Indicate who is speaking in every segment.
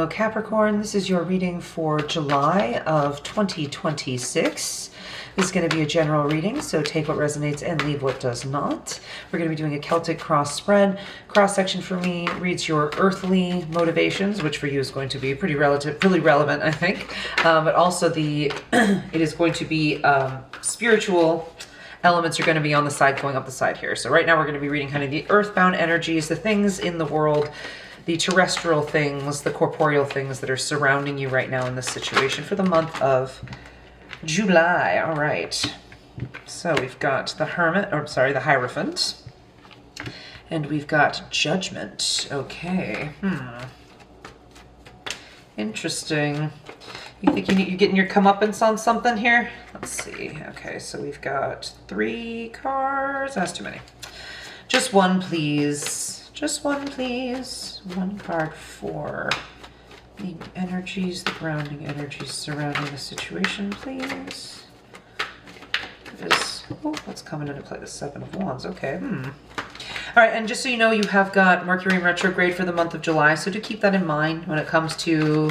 Speaker 1: Hello Capricorn, this is your reading for July of 2026. This is going to be a general reading, so take what resonates and leave what does not. We're going to be doing a Celtic cross spread. Cross section for me reads your earthly motivations, which for you is going to be pretty relevant, I think. But also it is going to be spiritual elements are going to be on the side, going up the side here. So right now we're going to be reading kind of the earthbound energies, the things in the world, the terrestrial things, the corporeal things that are surrounding you right now in this situation for the month of July. All right. So we've got the the Hierophant. And we've got Judgment. Okay. Interesting. You think you're getting your comeuppance on something here? Let's see. Okay, so we've got 3 cards. That's too many. Just one, please. Just one, please. One card for the energies, the grounding energies surrounding the situation, please. What's coming into play? The 7 of Wands. Okay. All right, and just so you know, you have got Mercury in retrograde for the month of July, so do keep that in mind when it comes to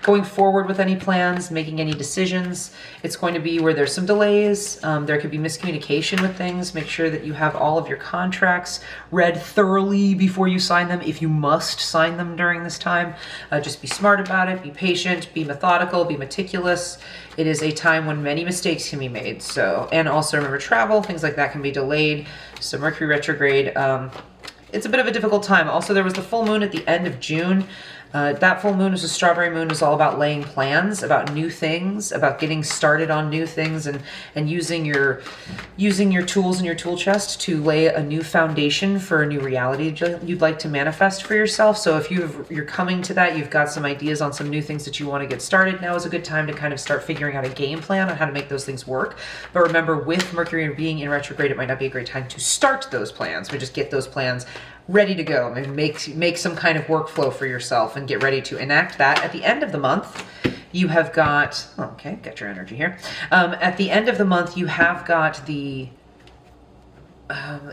Speaker 1: going forward with any plans, making any decisions. It's going to be where there's some delays. There could be miscommunication with things. Make sure that you have all of your contracts read thoroughly before you sign them, if you must sign them during this time. Just be smart about it, be patient, be methodical, be meticulous. It is a time when many mistakes can be made. So, and also remember, travel, things like that can be delayed. So Mercury retrograde, it's a bit of a difficult time. Also, there was the full moon at the end of June. That full moon was a strawberry moon. Is all about laying plans, about new things, about getting started on new things, and using your tools in your tool chest to lay a new foundation for a new reality you'd like to manifest for yourself. So if you're coming to that, you've got some ideas on some new things that you want to get started. Now is a good time to kind of start figuring out a game plan on how to make those things work. But remember, with Mercury being in retrograde, it might not be a great time to start those plans, but just get those plans ready to go and make some kind of workflow for yourself and get ready to enact that. At the end of the month, you have got, okay, get your energy here. At the end of the month, you have got the,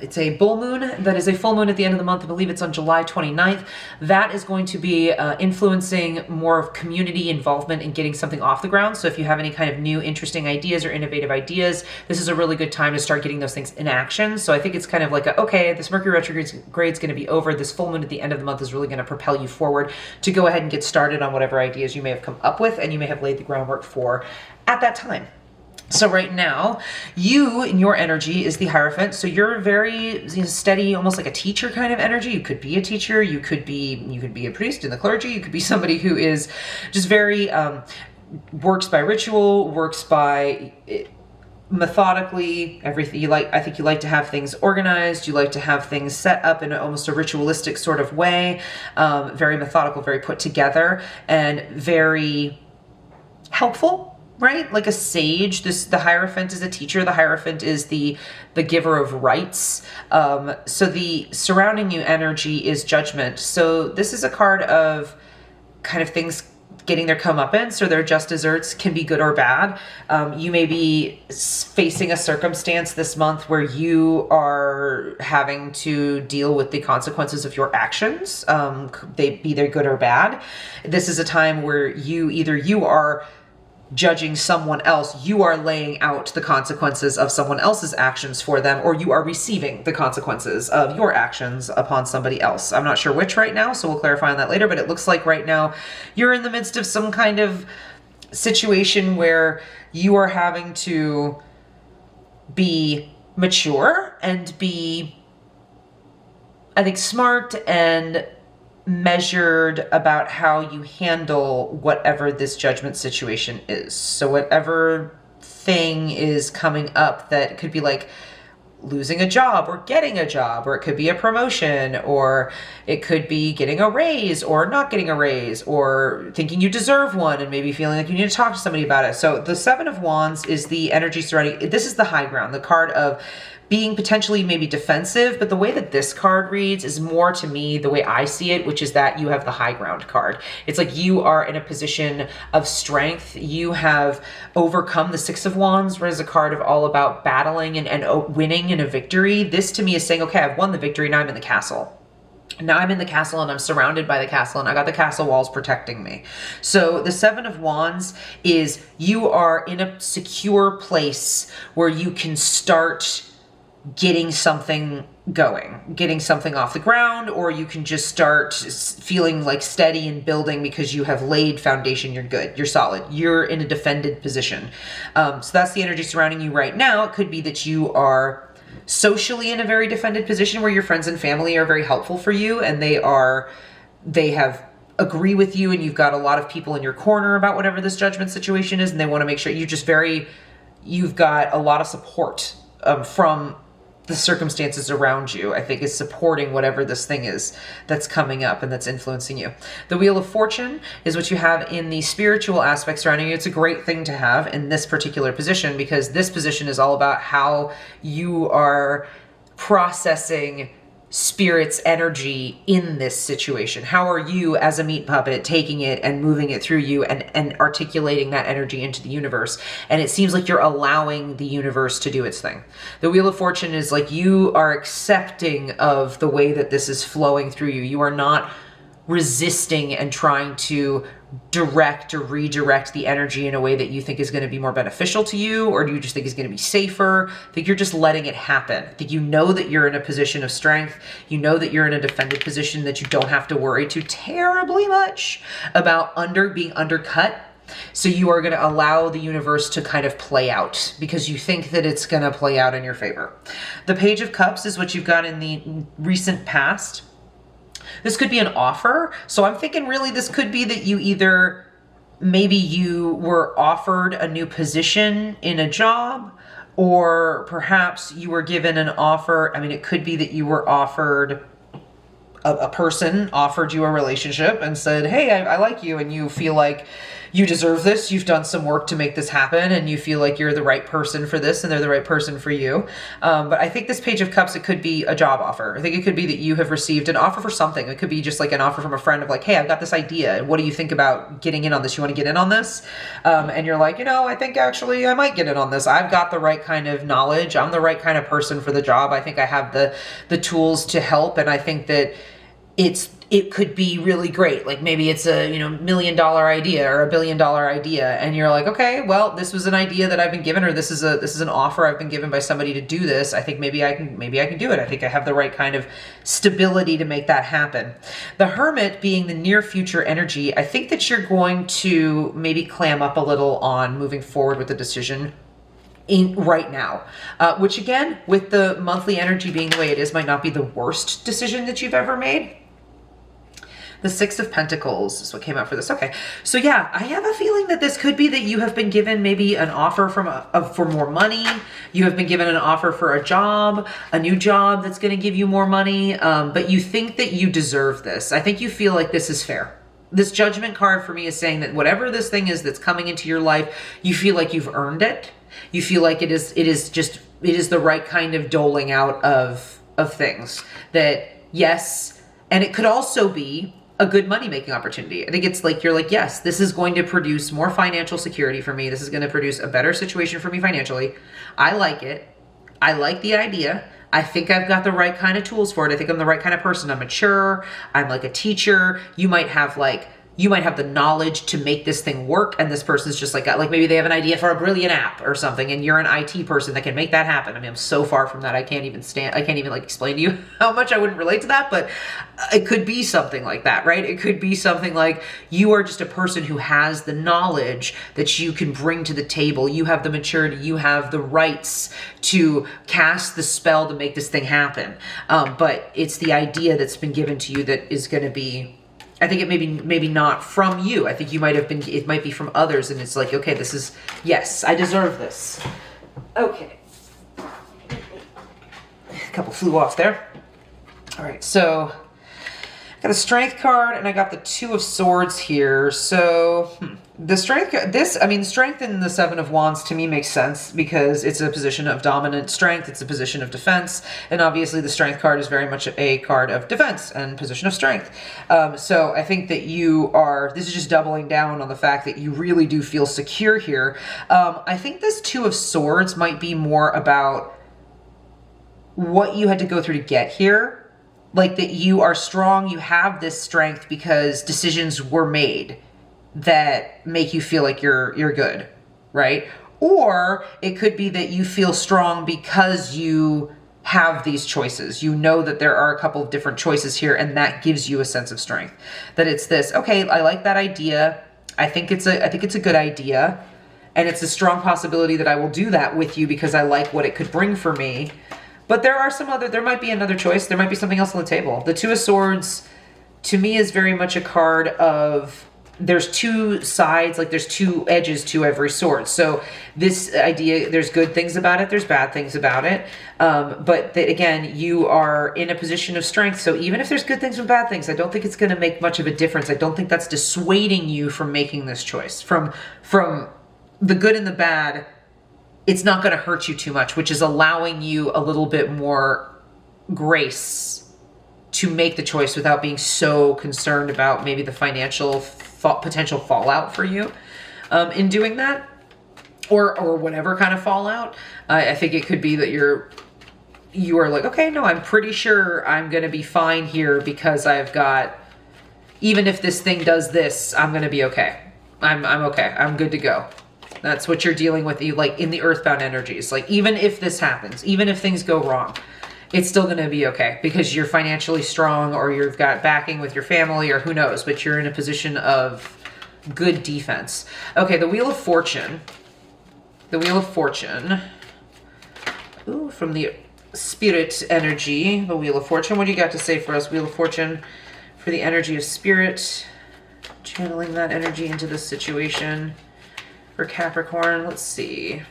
Speaker 1: it's a bull moon that is a full moon at the end of the month. I believe it's on July 29th. That is going to be influencing more of community involvement in getting something off the ground. So if you have any kind of new interesting ideas or innovative ideas, this is a really good time to start getting those things in action. So I think it's kind of like okay, this Mercury retrograde is going to be over. This full moon at the end of the month is really going to propel you forward to go ahead and get started on whatever ideas you may have come up with and you may have laid the groundwork for at that time. So right now, you in your energy is the Hierophant. So you're very steady, almost like a teacher kind of energy. You could be a teacher. You could be a priest in the clergy. You could be somebody who is just very works by ritual, works by methodically everything. I think you like to have things organized. You like to have things set up in almost a ritualistic sort of way. Very methodical, very put together, and very helpful. Right? Like a sage. The Hierophant is a teacher. The Hierophant is the giver of rights. So the surrounding you energy is Judgment. So this is a card of kind of things getting their comeuppance or their just desserts, can be good or bad. You may be facing a circumstance this month where you are having to deal with the consequences of your actions. They be either good or bad. This is a time where you are judging someone else, you are laying out the consequences of someone else's actions for them, or you are receiving the consequences of your actions upon somebody else. I'm not sure which right now, so we'll clarify on that later, but it looks like right now you're in the midst of some kind of situation where you are having to be mature and be, I think, smart and measured about how you handle whatever this Judgment situation is. So whatever thing is coming up that could be like losing a job or getting a job, or it could be a promotion, or it could be getting a raise or not getting a raise, or thinking you deserve one and maybe feeling like you need to talk to somebody about it. So the 7 of Wands is the energy surrounding, this is the high ground, the card of being potentially maybe defensive, but the way that this card reads is more to me the way I see it, which is that you have the high ground card. It's like you are in a position of strength. You have overcome the 6 of Wands, where is a card of all about battling and winning in a victory. This to me is saying, okay, I've won the victory, now I'm in the castle. Now I'm in the castle and I'm surrounded by the castle and I got the castle walls protecting me. So the Seven of Wands is you are in a secure place where you can start getting something going, getting something off the ground, or you can just start feeling like steady and building because you have laid foundation. You're good. You're solid. You're in a defended position. So that's the energy surrounding you right now. It could be that you are socially in a very defended position where your friends and family are very helpful for you and they have agree with you and you've got a lot of people in your corner about whatever this judgment situation is and they want to make sure you've got a lot of support from the circumstances around you, I think, is supporting whatever this thing is that's coming up and that's influencing you. The Wheel of Fortune is what you have in the spiritual aspects surrounding you. It's a great thing to have in this particular position because this position is all about how you are processing spirit's energy in this situation. How are you as a meat puppet taking it and moving it through you and articulating that energy into the universe? And it seems like you're allowing the universe to do its thing. The Wheel of Fortune is like you are accepting of the way that this is flowing through you. You are not resisting and trying to direct or redirect the energy in a way that you think is going to be more beneficial to you, or do you just think is going to be safer? I think you're just letting it happen. I think you know that you're in a position of strength. You know that you're in a defended position, that you don't have to worry too terribly much about being undercut. So you are going to allow the universe to kind of play out because you think that it's going to play out in your favor. The Page of Cups is what you've got in the recent past. This could be an offer. So I'm thinking really this could be that maybe you were offered a new position in a job, or perhaps you were given an offer. I mean, it could be that you were offered, a person offered you a relationship and said, hey, I like you and you feel like you deserve this. You've done some work to make this happen and you feel like you're the right person for this and they're the right person for you. But I think this Page of Cups, it could be a job offer. I think it could be that you have received an offer for something. It could be just like an offer from a friend of like, hey, I've got this idea. What do you think about getting in on this? You want to get in on this? And you're like, I think actually I might get in on this. I've got the right kind of knowledge. I'm the right kind of person for the job. I think I have the tools to help. And I think that it could be really great. Like maybe it's a, $1 million idea or $1 billion idea. And you're like, okay, well, this was an idea that I've been given, or this is an offer I've been given by somebody to do this. I think maybe I can do it. I think I have the right kind of stability to make that happen. The Hermit being the near future energy, I think that you're going to maybe clam up a little on moving forward with the decision right now, which again, with the monthly energy being the way it is, might not be the worst decision that you've ever made. The Six of Pentacles is what came out for this. Okay. So yeah, I have a feeling that this could be that you have been given maybe an offer for more money. You have been given an offer for a new job that's going to give you more money. But you think that you deserve this. I think you feel like this is fair. This Judgment card for me is saying that whatever this thing is that's coming into your life, you feel like you've earned it. You feel like it is the right kind of doling out of things that, yes. And it could also be a good money-making opportunity. I think it's like, you're like, yes, this is going to produce more financial security for me. This is going to produce a better situation for me financially. I like it. I like the idea. I think I've got the right kind of tools for it. I think I'm the right kind of person. I'm mature. I'm like a teacher. You might have the knowledge to make this thing work, and this person's just like maybe they have an idea for a brilliant app or something, and you're an IT person that can make that happen. I mean, I'm so far from that. I can't even explain to you how much I wouldn't relate to that, but it could be something like that, right? It could be something like you are just a person who has the knowledge that you can bring to the table. You have the maturity, you have the rights to cast the spell to make this thing happen. But it's the idea that's been given to you that is going to be, I think it maybe not from you. I think it might be from others, and it's like, okay, yes, I deserve this. Okay. A couple flew off there. All right, so I got a Strength card, and I got the Two of Swords here. So the Strength, Strength in the Seven of Wands to me makes sense because it's a position of dominant strength. It's a position of defense. And obviously the Strength card is very much a card of defense and position of strength. So I think that this is just doubling down on the fact that you really do feel secure here. I think this Two of Swords might be more about what you had to go through to get here like that you are strong, you have this strength because decisions were made that make you feel like you're good, right? Or it could be that you feel strong because you have these choices. You know that there are a couple of different choices here, and that gives you a sense of strength. That it's this, okay, I like that idea. I think it's a good idea, and it's a strong possibility that I will do that with you because I like what it could bring for me. But there might be another choice. There might be something else on the table. The Two of Swords, to me, is very much a card of, there's two sides, like there's two edges to every sword. So this idea, there's good things about it, there's bad things about it. But that, again, you are in a position of strength. So even if there's good things and bad things, I don't think it's going to make much of a difference. I don't think that's dissuading you from making this choice. From the good and the bad, it's not going to hurt you too much, which is allowing you a little bit more grace to make the choice without being so concerned about maybe the financial potential fallout for you in doing that, or whatever kind of fallout. I think it could be that you are like, okay, no, I'm pretty sure I'm going to be fine here because I've got, even if this thing does this, I'm going to be okay. I'm okay. I'm good to go. That's what you're dealing with, like in the earthbound energies. Like, even if this happens, even if things go wrong, it's still going to be okay because you're financially strong, or you've got backing with your family, or who knows, but you're in a position of good defense. Okay, the Wheel of Fortune. The Wheel of Fortune. Ooh, from the Spirit energy, the Wheel of Fortune. What do you got to say for us, Wheel of Fortune, for the energy of Spirit? Channeling that energy into this situation for Capricorn. Let's see.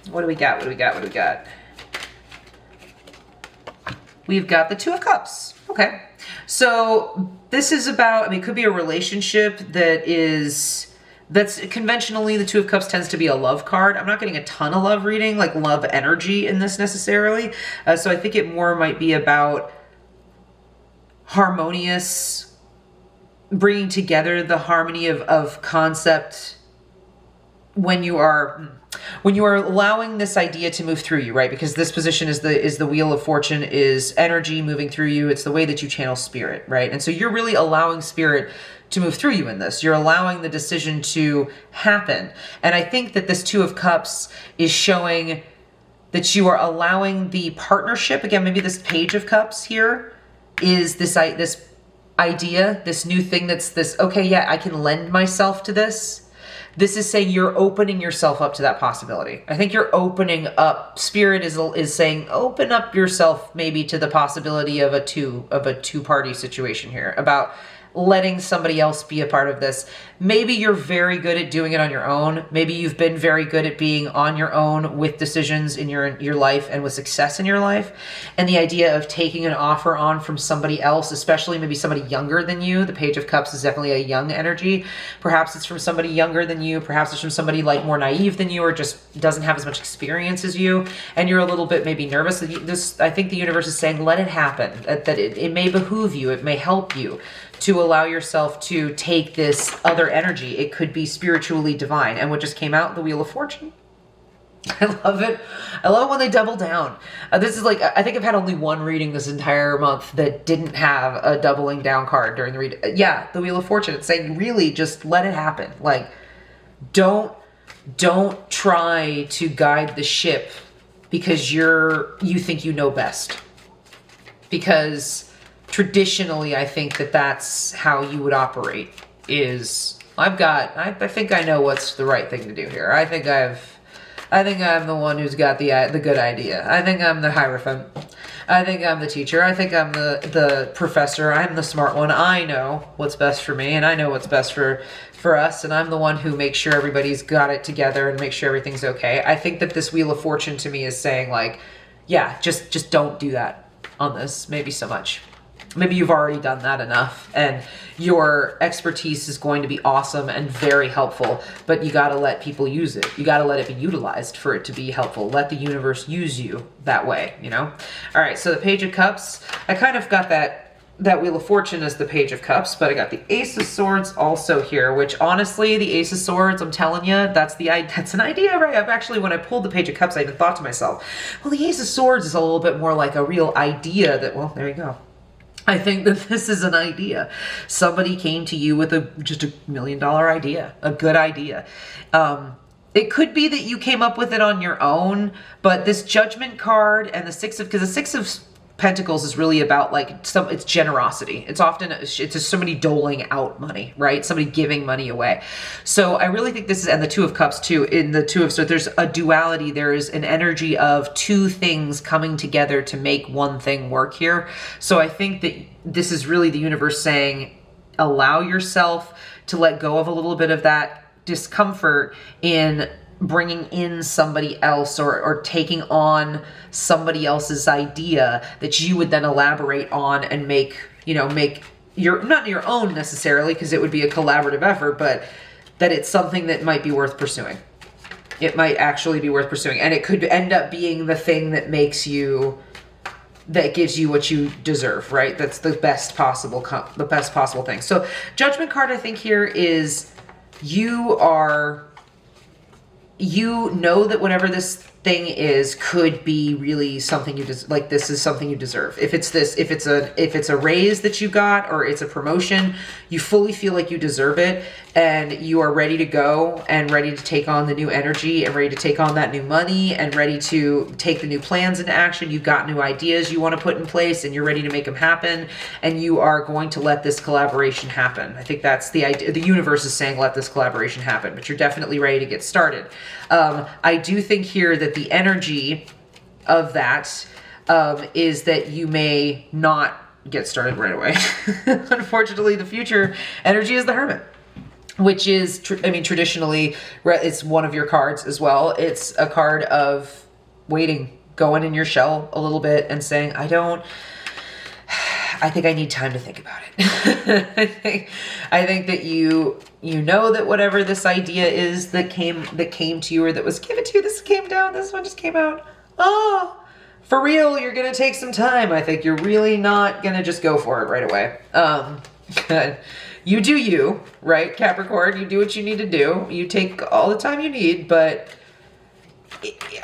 Speaker 1: What do we got? What do we got? What do we got? We've got the Two of Cups. Okay. So this is about, I mean, it could be a relationship that's conventionally, the Two of Cups tends to be a love card. I'm not getting a ton of love reading, like love energy in this necessarily. So I think it more might be about harmonious, bringing together the harmony of concept when you are allowing this idea to move through you, right? Because this position is the Wheel of Fortune, is energy moving through you. It's the way that you channel Spirit, right? And so you're really allowing Spirit to move through you in this. You're allowing the decision to happen. And I think that this Two of Cups is showing that you are allowing the partnership. Again, maybe this Page of Cups here is this idea, this new thing that's this, okay, yeah, I can lend myself to this. This is saying you're opening yourself up to that possibility. I think you're opening up. Spirit is saying open up yourself maybe to the possibility of a two-party situation here, about letting somebody else be a part of this. Maybe you're very good at doing it on your own. Maybe you've been very good at being on your own with decisions in your life and with success in your life. And the idea of taking an offer on from somebody else, especially maybe somebody younger than you. The Page of Cups is definitely a young energy. Perhaps it's from somebody younger than you. Perhaps it's from somebody like more naive than you, or just doesn't have as much experience as you. And you're a little bit maybe nervous. I think the universe is saying, let it happen. That it may behoove you. It may help you to allow yourself to take this other energy. It could be spiritually divine. And what just came out, the Wheel of Fortune. I love it. I love it when they double down. This is like, I think I've had only one reading this entire month that didn't have a doubling down card during the reading. Yeah, the Wheel of Fortune. It's saying really just let it happen. Like, don't try to guide the ship because you think you know best. Because traditionally, I think that's how you would operate. Is I think I know what's the right thing to do here. I think I'm the one who's got the good idea. I think I'm the Hierophant. I think I'm the teacher. I think I'm the professor. I'm the smart one. I know what's best for me, and I know what's best for us, and I'm the one who makes sure everybody's got it together and makes sure everything's okay. I think that this Wheel of Fortune to me is saying, like, yeah, just don't do that on this, maybe so much. Maybe you've already done that enough, and your expertise is going to be awesome and very helpful, but you got to let people use it. You got to let it be utilized for it to be helpful. Let the universe use you that way, you know? All right, so the Page of Cups, I kind of got that Wheel of Fortune as the Page of Cups, but I got the Ace of Swords also here, which honestly, the Ace of Swords, I'm telling you, that's an idea, right? I've actually, when I pulled the Page of Cups, I even thought to myself, well, the Ace of Swords is a little bit more like a real idea that, well, there you go. I think that this is an idea. Somebody came to you with just $1 million idea, a good idea. It could be that you came up with it on your own, but this Judgment card and because the Six of Pentacles is really about like it's generosity. It's often, it's just somebody doling out money, right? Somebody giving money away. So I really think this is, and the Two of Cups too, so there's a duality. There is an energy of two things coming together to make one thing work here. So I think that this is really the universe saying, allow yourself to let go of a little bit of that discomfort in bringing in somebody else or taking on somebody else's idea that you would then elaborate on and make your, not your own necessarily, because it would be a collaborative effort, but that it's something that might be worth pursuing. It might actually be worth pursuing, and it could end up being the thing that that gives you what you deserve, right? That's the best possible thing. So Judgment card, I think here is you know that whatever this thing is could be really something this is something you deserve. If it's a raise that you got, or it's a promotion, you fully feel like you deserve it, and you are ready to go and ready to take on the new energy and ready to take on that new money and ready to take the new plans into action. You've got new ideas you want to put in place and you're ready to make them happen, and you are going to let this collaboration happen. I think that's the idea. The universe is saying let this collaboration happen, but you're definitely ready to get started. I do think here that the energy of that is that you may not get started right away. Unfortunately, the future energy is the Hermit, which is, traditionally, it's one of your cards as well. It's a card of waiting, going in your shell a little bit and saying, I think I need time to think about it. I think that you know that whatever this idea is that came to you or that was given to you, this came down, this one just came out. Oh, for real, you're going to take some time. I think you're really not going to just go for it right away. You do you, right, Capricorn? You do what you need to do. You take all the time you need, but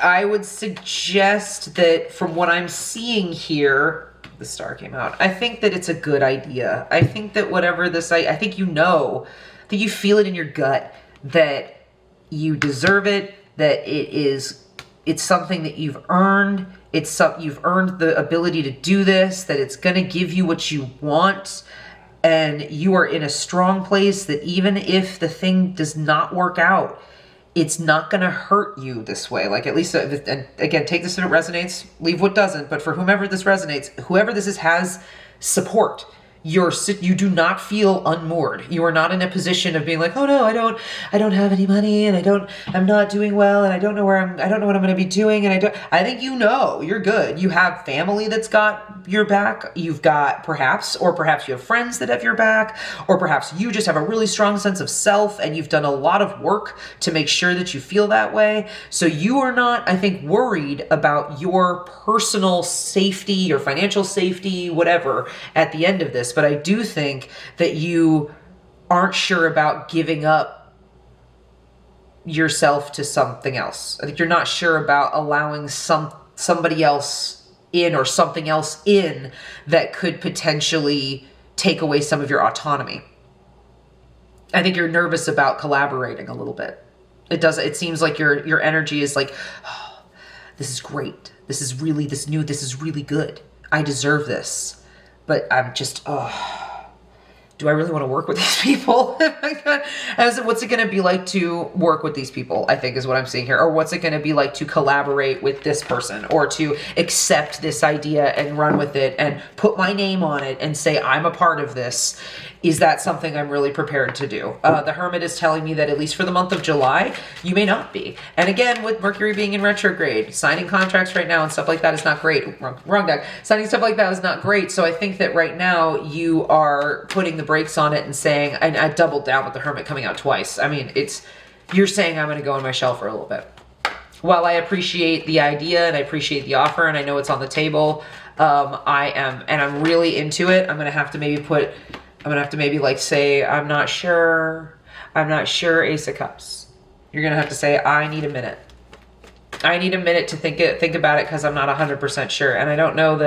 Speaker 1: I would suggest that from what I'm seeing here, the star came out. I think that it's a good idea. I think that whatever I think that you feel it in your gut that you deserve it, that it's something that you've earned. You've earned the ability to do this, that it's going to give you what you want, and you are in a strong place that even if the thing does not work out, it's not going to hurt you this way. Like, at least, and again, take this if it resonates, leave what doesn't, but for whomever this resonates, whoever this is has support. You do not feel unmoored. You are not in a position of being like, oh no, I don't have any money, and I'm not doing well, and I don't know what I'm going to be doing, and I think you're good. You have family that's got your back. You've got perhaps you have friends that have your back, or perhaps you just have a really strong sense of self, and you've done a lot of work to make sure that you feel that way. So you are not, I think, worried about your personal safety, your financial safety, whatever, at the end of this. But I do think that you aren't sure about giving up yourself to something else. I think you're not sure about allowing somebody else in or something else in that could potentially take away some of your autonomy. I think you're nervous about collaborating a little bit. It seems like your energy is like, oh, this is great. This is really good. I deserve this. But I'm just, do I really want to work with these people? What's it going to be like to work with these people, I think is what I'm seeing here. Or what's it going to be like to collaborate with this person, or to accept this idea and run with it and put my name on it and say, I'm a part of this. Is that something I'm really prepared to do? The Hermit is telling me that at least for the month of July, you may not be. And again, with Mercury being in retrograde, signing contracts right now and stuff like that is not great. Wrong deck. Signing stuff like that is not great. So I think that right now you are putting the brakes on it and saying, and I doubled down with the Hermit coming out twice. I mean, you're saying I'm going to go in my shell for a little bit. While I appreciate the idea and I appreciate the offer and I know it's on the table, I'm really into it. I'm going to have to maybe like say, I'm not sure, Ace of Cups. You're going to have to say, I need a minute. I need a minute to think about it because I'm not 100% sure. And I don't know.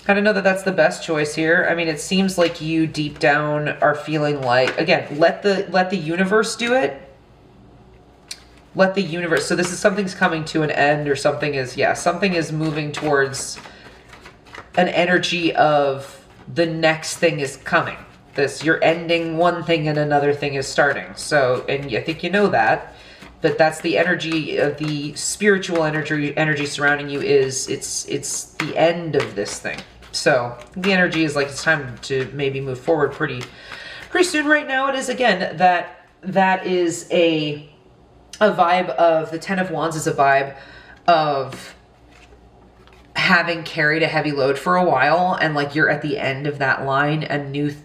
Speaker 1: I don't know that that's the best choice here. I mean, it seems like you deep down are feeling like, again, let the universe do it. Let the universe, so this is something's coming to an end, or something is moving towards an energy of the next thing is coming. You're ending one thing and another thing is starting. So, and I think you know that, but that's the energy of the spiritual energy surrounding you is, it's the end of this thing. So the energy is like, it's time to maybe move forward pretty soon. Right now it is, again, that is a vibe of, the Ten of Wands is a vibe of having carried a heavy load for a while, and like you're at the end of that line, and the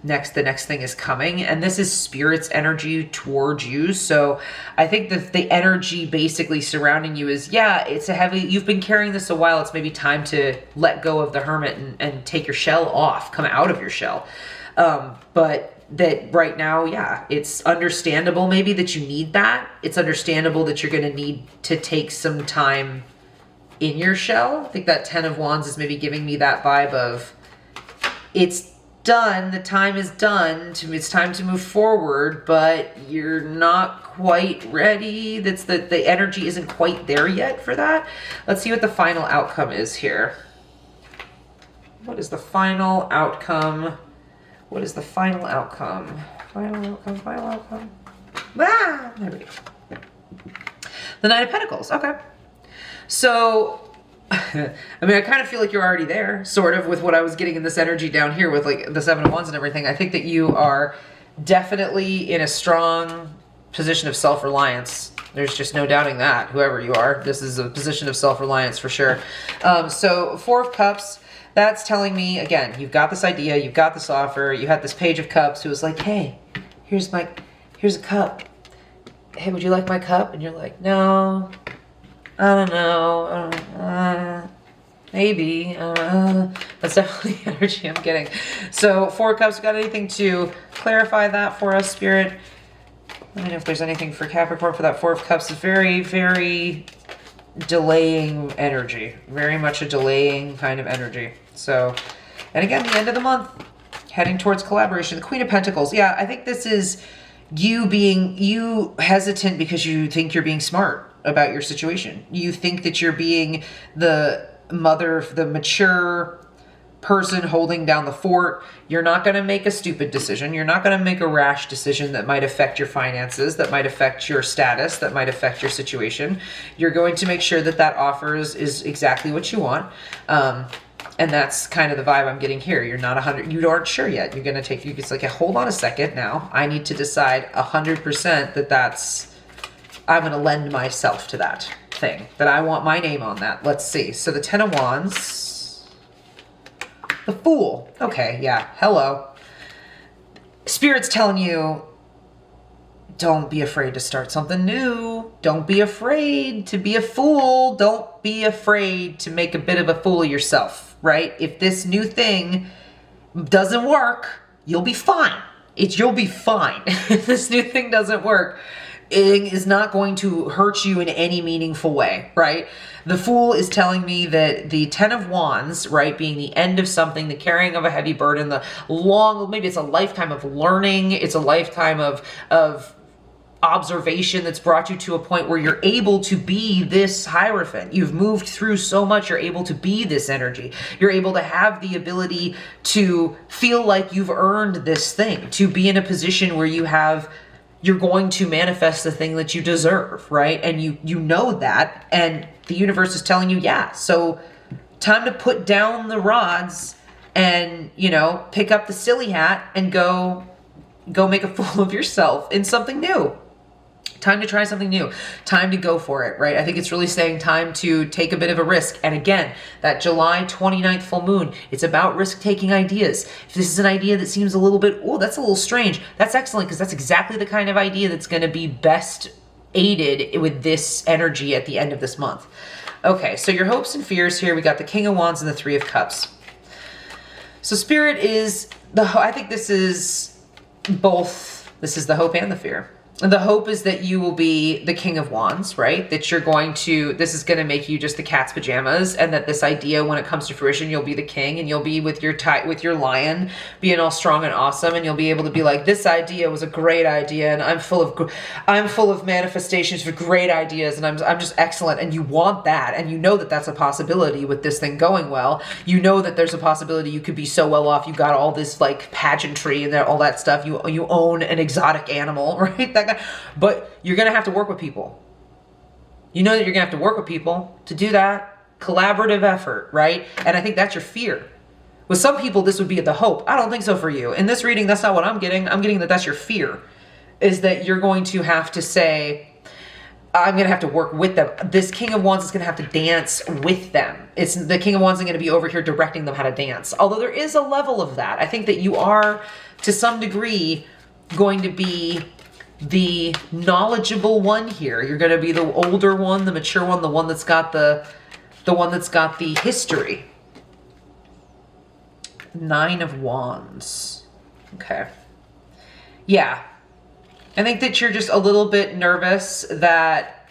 Speaker 1: next thing is coming, and this is Spirit's energy towards you. So I think that the energy basically surrounding you is, yeah, it's a heavy, you've been carrying this a while, it's maybe time to let go of the hermit and take your shell off, come out of your shell. But that right now, yeah, it's understandable maybe that you need that. It's understandable that you're going to need to take some time in your shell. I think that Ten of Wands is maybe giving me that vibe of, it's done, the time is done, it's time to move forward, but you're not quite ready. That's the energy isn't quite there yet for that. Let's see what the final outcome is here. What is the final outcome? What is the final outcome? Final outcome. Ah, there we go. The Knight of Pentacles, okay. So, I mean, I kind of feel like you're already there, sort of, with what I was getting in this energy down here with like the Seven of Wands and everything. I think that you are definitely in a strong position of self-reliance. There's just no doubting that, whoever you are. This is a position of self-reliance for sure. So, Four of Cups. That's telling me, again, you've got this idea, you've got this offer, you had this Page of Cups who was like, hey, here's a cup. Hey, would you like my cup? And you're like, no, I don't know, maybe. That's definitely the energy I'm getting. So, Four of Cups, got anything to clarify that for us, Spirit? Let me know if there's anything for Capricorn for that Four of Cups. Is very, very delaying energy. Very much a delaying kind of energy. So, and again, the end of the month, heading towards collaboration. The Queen of Pentacles. Yeah, I think this is you hesitant because you think you're being smart about your situation. You think that you're being the mother, the mature person holding down the fort. You're not going to make a stupid decision. You're not going to make a rash decision that might affect your finances, that might affect your status, that might affect your situation. You're going to make sure that that offer is exactly what you want. And that's kind of the vibe I'm getting here. You're not 100, you aren't sure yet. You're going to take, it's like, hold on a second now. I need to decide 100% that I'm going to lend myself to that thing, that I want my name on that. Let's see. So the Ten of Wands, the Fool. Okay, yeah, hello. Spirit's telling you, don't be afraid to start something new. Don't be afraid to be a fool. Don't be afraid to make a bit of a fool of yourself, right? If this new thing doesn't work, you'll be fine. You'll be fine. If this new thing doesn't work, it is not going to hurt you in any meaningful way, right? The Fool is telling me that the Ten of Wands, right, being the end of something, the carrying of a heavy burden, the long, maybe it's a lifetime of learning, it's a lifetime of observation that's brought you to a point where you're able to be this Hierophant. You've moved through so much, you're able to be this energy. You're able to have the ability to feel like you've earned this thing, to be in a position where you're going to manifest the thing that you deserve, right? And you know that, and the universe is telling you, yeah, so time to put down the rods and, pick up the silly hat and go make a fool of yourself in something new. Time to try something new. Time to go for it, right? I think it's really saying time to take a bit of a risk. And again, that July 29th full moon, it's about risk-taking ideas. If this is an idea that seems a little bit, oh, that's a little strange, that's excellent, because that's exactly the kind of idea that's going to be best aided with this energy at the end of this month. Okay, so your hopes and fears here, we got the King of Wands and the Three of Cups. So Spirit is, I think this is both, this is the hope and the fear. the hope is that you will be the King of Wands, right? That you're going to, this is going to make you just the cat's pajamas, and that this idea, when it comes to fruition, you'll be the king, and you'll be with your lion, being all strong and awesome, and you'll be able to be like, this idea was a great idea, and I'm full of manifestations for great ideas, and I'm just excellent, and you want that, and you know that that's a possibility with this thing going well. You know that there's a possibility you could be so well off. You got all this like pageantry and all that stuff. You own an exotic animal, right? That guy. But you're going to have to work with people. You know that you're going to have to work with people to do that. Collaborative effort, right? And I think that's your fear. With some people, this would be the hope. I don't think so for you. In this reading, that's not what I'm getting. I'm getting that that's your fear. Is that you're going to have to say, I'm going to have to work with them. This King of Wands is going to have to dance with them. It's the King of Wands is going to be over here directing them how to dance. Although there is a level of that. I think that you are, to some degree, going to be the knowledgeable one here. You're going to be the older one, the mature one, the one that's got the history. 9 of Wands. Okay. Yeah. I think that you're just a little bit nervous that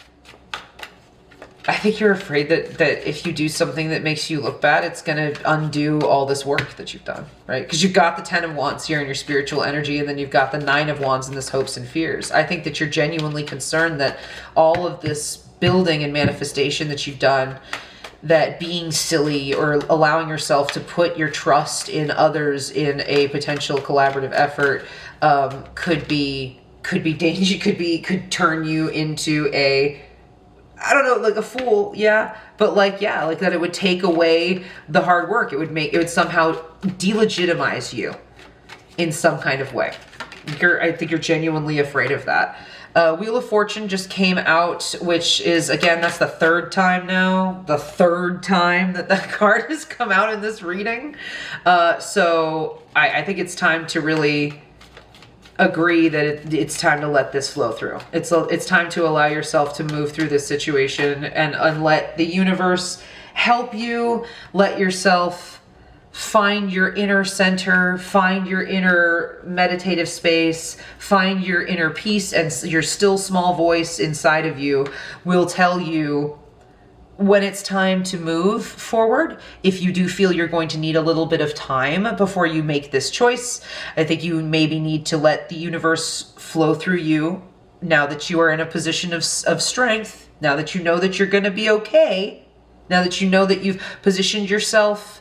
Speaker 1: I think you're afraid that if you do something that makes you look bad, it's going to undo all this work that you've done, right? Because you've got the 10 of Wands here in your spiritual energy, and then you've got the 9 of Wands in this hopes and fears. I think that you're genuinely concerned that all of this building and manifestation that you've done, that being silly or allowing yourself to put your trust in others in a potential collaborative effort could be dangerous, could turn you into a, I don't know, like a fool, yeah, but like, yeah, like that it would take away the hard work. It would somehow delegitimize you in some kind of way. I think you're genuinely afraid of that. Wheel of Fortune just came out, which is, again, that's the third time now. The third time that that card has come out in this reading. So I think it's time to really agree that it's time to let this flow through. It's time to allow yourself to move through this situation and let the universe help you. Let yourself find your inner center, find your inner meditative space, find your inner peace, and your still small voice inside of you will tell you when it's time to move forward. If you do feel you're going to need a little bit of time before you make this choice, I think you maybe need to let the universe flow through you now that you are in a position of strength, now that you know that you're going to be okay, now that you know that you've positioned yourself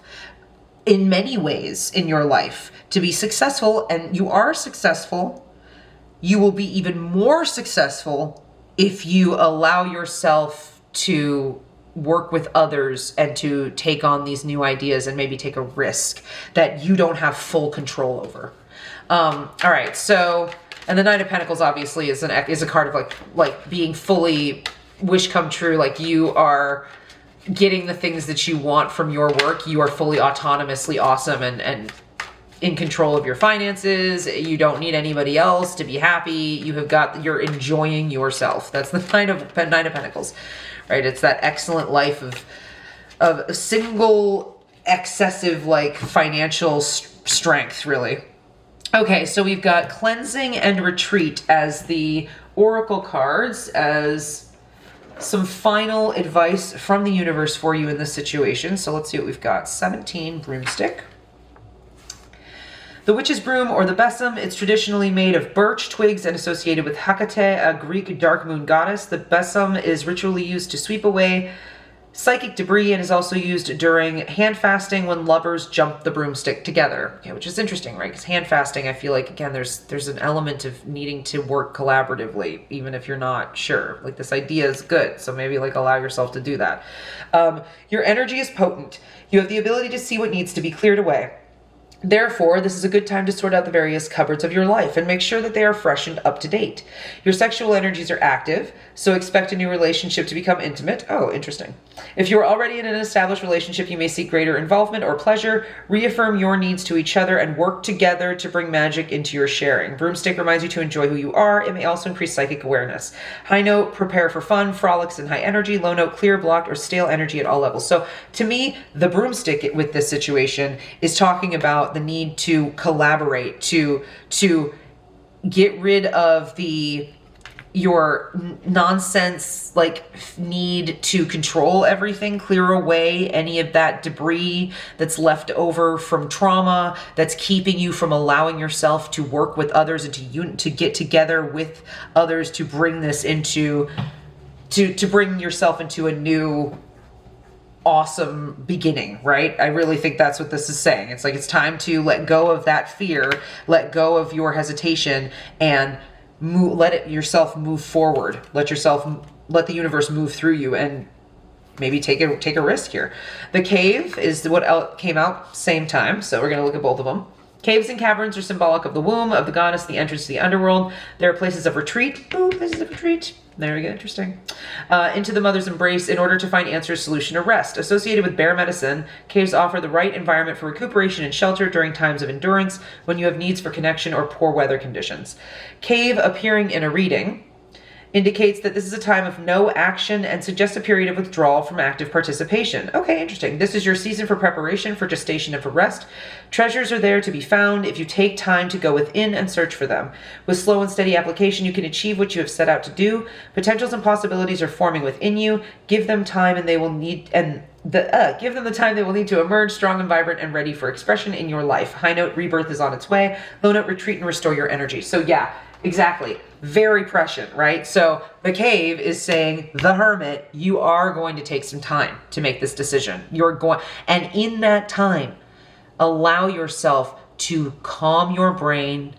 Speaker 1: in many ways in your life to be successful, and you are successful. You will be even more successful if you allow yourself to work with others and to take on these new ideas and maybe take a risk that you don't have full control over. All right, so, and the Nine of Pentacles obviously is a card of like being fully wish come true. Like you are getting the things that you want from your work. You are fully autonomously awesome and in control of your finances. You don't need anybody else to be happy. You're enjoying yourself. That's the Nine of Pentacles, right? It's that excellent life of a single excessive like financial strength, really. Okay, so we've got Cleansing and Retreat as the oracle cards, as some final advice from the universe for you in this situation. So let's see what we've got. 17, Broomstick. The witch's broom, or the besom, it's traditionally made of birch twigs and associated with Hecate, a Greek dark moon goddess. The besom is ritually used to sweep away psychic debris and is also used during hand fasting when lovers jump the broomstick together. Okay, which is interesting, right? Because hand fasting, I feel like, again, there's an element of needing to work collaboratively, even if you're not sure. Like, this idea is good, so maybe like allow yourself to do that. Your energy is potent. You have the ability to see what needs to be cleared away. Therefore, this is a good time to sort out the various cupboards of your life and make sure that they are fresh and up to date. Your sexual energies are active, so expect a new relationship to become intimate. Oh, interesting. If you are already in an established relationship, you may seek greater involvement or pleasure. Reaffirm your needs to each other and work together to bring magic into your sharing. Broomstick reminds you to enjoy who you are. It may also increase psychic awareness. High note, prepare for fun, frolics, and high energy. Low note, clear, blocked, or stale energy at all levels. So to me, the broomstick with this situation is talking about the need to collaborate, to get rid of the nonsense, like need to control everything, clear away any of that debris that's left over from trauma that's keeping you from allowing yourself to work with others and to get together with others to bring this into, to bring yourself into a new awesome beginning, right? I really think that's what this is saying. It's like, it's time to let go of that fear, let go of your hesitation, and let yourself move forward. Let the universe move through you, and maybe take a risk here. The cave is what came out same time, so we're going to look at both of them. Caves and caverns are symbolic of the womb, of the goddess, the entrance to the underworld. They are places of retreat. Ooh, places of retreat. There we go, interesting. Into the mother's embrace in order to find answers, solution, or rest. Associated with bear medicine, caves offer the right environment for recuperation and shelter during times of endurance when you have needs for connection or poor weather conditions. Cave appearing in a reading indicates that this is a time of no action and suggests a period of withdrawal from active participation. Okay, interesting. This is your season for preparation, for gestation, and for rest. Treasures are there to be found if you take time to go within and search for them. With slow and steady application, you can achieve what you have set out to do. Potentials and possibilities are forming within you. Give them time and they will need, give them the time they will need to emerge strong and vibrant and ready for expression in your life. High note, rebirth is on its way. Low note, retreat and restore your energy. So yeah, exactly. Very prescient, right? So the cave is saying, the hermit, you are going to take some time to make this decision. And in that time, allow yourself to calm your brain,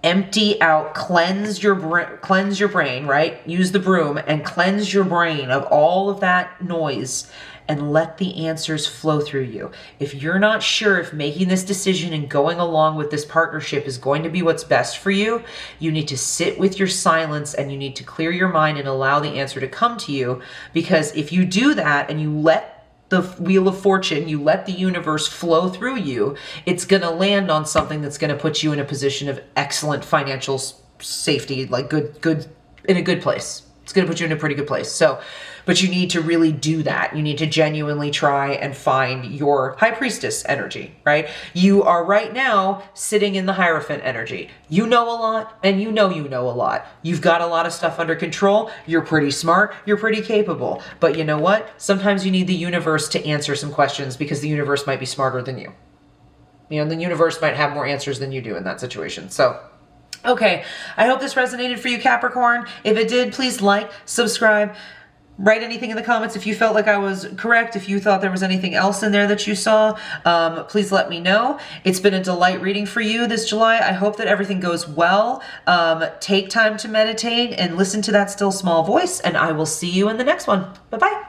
Speaker 1: empty out, cleanse your brain, right? Use the broom and cleanse your brain of all of that noise and let the answers flow through you. If you're not sure if making this decision and going along with this partnership is going to be what's best for you, you need to sit with your silence and you need to clear your mind and allow the answer to come to you. Because if you do that and you let the wheel of fortune, you let the universe flow through you, it's going to land on something that's going to put you in a position of excellent financial safety, like good in a good place. It's going to put you in a pretty good place. So, but you need to really do that. You need to genuinely try and find your high priestess energy, right? You are right now sitting in the Hierophant energy. You know a lot and you know a lot. You've got a lot of stuff under control. You're pretty smart. You're pretty capable. But you know what? Sometimes you need the universe to answer some questions because the universe might be smarter than you. You know, the universe might have more answers than you do in that situation. So, okay, I hope this resonated for you, Capricorn. If it did, please like, subscribe, write anything in the comments if you felt like I was correct. If you thought there was anything else in there that you saw, please let me know. It's been a delight reading for you this July. I hope that everything goes well. Take time to meditate and listen to that still small voice, and I will see you in the next one. Bye-bye.